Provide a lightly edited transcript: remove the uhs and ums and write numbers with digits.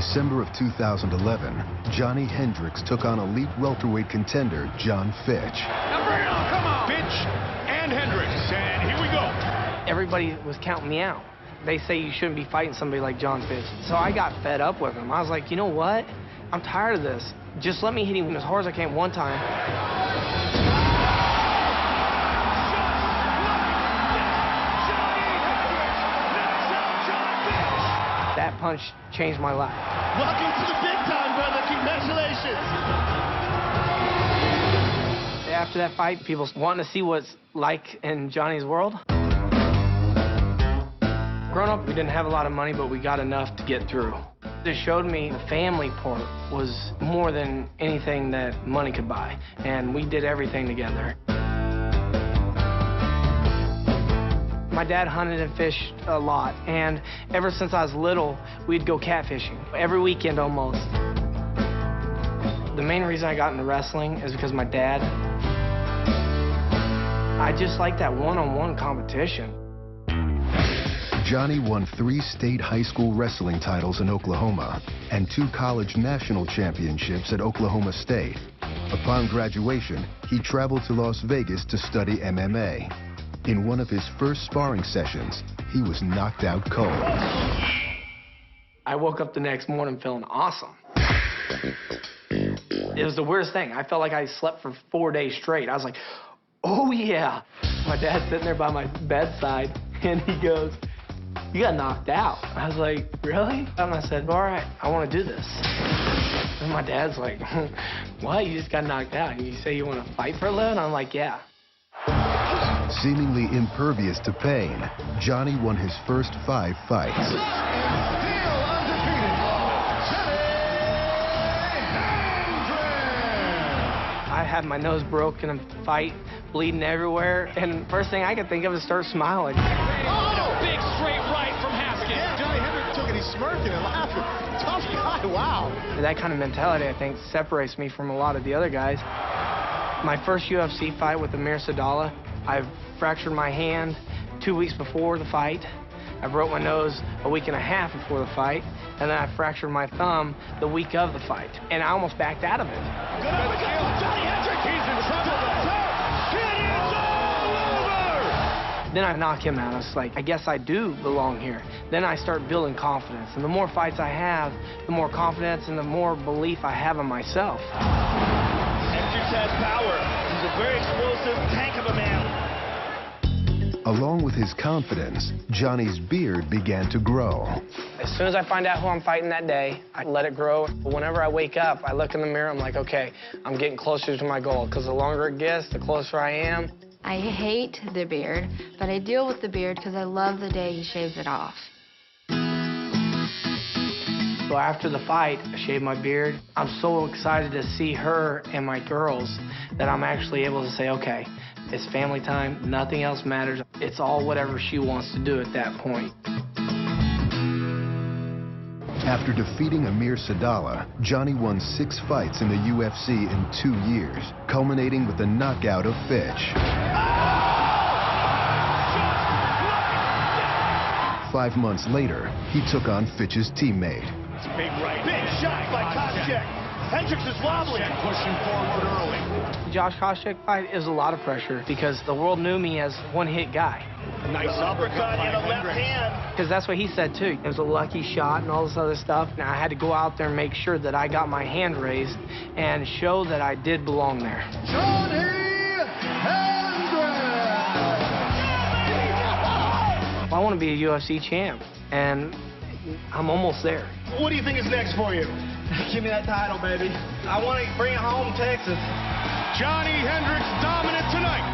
December of 2011, Johny Hendricks took on elite welterweight contender John Fitch. Now bring it on, come on! Fitch and Hendricks, and here we go. Everybody was counting me out. They say you shouldn't be fighting somebody like John Fitch. So I got fed up with him. I was like, you know what? I'm tired of this. Just let me hit him as hard as I can one time. That punch changed my life. Welcome to the big time, brother. Congratulations. After that fight, people wanting to see what it's like in Johnny's world. Growing up, we didn't have a lot of money, but we got enough to get through. It showed me the family part was more than anything that money could buy, and we did everything together. My dad hunted and fished a lot, and ever since I was little, we'd go catfishing, every weekend almost. The main reason I got into wrestling is because my dad, I just like that one-on-one competition. Johny won 3 state high school wrestling titles in Oklahoma and 2 college national championships at Oklahoma State. Upon graduation, he traveled to Las Vegas to study MMA. In one of his first sparring sessions, he was knocked out cold. I woke up the next morning feeling awesome. It was the weirdest thing. I felt like I slept for 4 days straight. I was like, oh yeah. My dad's sitting there by my bedside, and he goes, you got knocked out. I was like, really? And I said, all right, I want to do this. And my dad's like, what? You just got knocked out. And you say you want to fight for a living? I'm like, yeah. Seemingly impervious to pain, Johny won his first 5 fights. Still undefeated, Johny Hendricks. I had my nose broken in a fight, bleeding everywhere, and first thing I could think of is start smiling. Oh! Big straight right from Haskins. Yeah, Johny Hendricks took it. He's smirking and laughing. Tough guy, wow. That kind of mentality, I think, separates me from a lot of the other guys. My first UFC fight with Amir Sadallah, I fractured my hand 2 weeks before the fight. I broke my nose a week and a half before the fight, and then I fractured my thumb the week of the fight, and I almost backed out of it. Good uppercut from Johny Hendricks. He's in trouble. It is all over. Then I knock him out. I was like, I guess I do belong here. Then I start building confidence, and the more fights I have, the more confidence and the more belief I have in myself. Hendricks has power. He's a very explosive tank of a man. Along with his confidence, Johnny's beard began to grow. As soon as I find out who I'm fighting that day, I let it grow. Whenever I wake up, I look in the mirror, I'm like, okay, I'm getting closer to my goal, because the longer it gets, the closer I am. I hate the beard, but I deal with the beard because I love the day he shaves it off. So after the fight, I shaved my beard. I'm so excited to see her and my girls that I'm actually able to say, okay, it's family time, nothing else matters. It's all whatever she wants to do at that point. After defeating Amir Sadallah, Johny won 6 fights in the UFC in 2 years, culminating with the knockout of Fitch. 5 months later, he took on Fitch's teammate. Big right. Big shot by Koscheck. Hendricks is wobbling. Pushing forward early. The Josh Koscheck fight is a lot of pressure because the world knew me as one-hit guy. Nice Uppercut in the left hand. Because that's what he said, too. It was a lucky shot and all this other stuff. Now, I had to go out there and make sure that I got my hand raised and show that I did belong there. Johny Hendricks. I want to be a UFC champ, and I'm almost there. What do you think is next for you? Give me that title, baby. I want to bring it home, Texas. Johny Hendricks dominant tonight.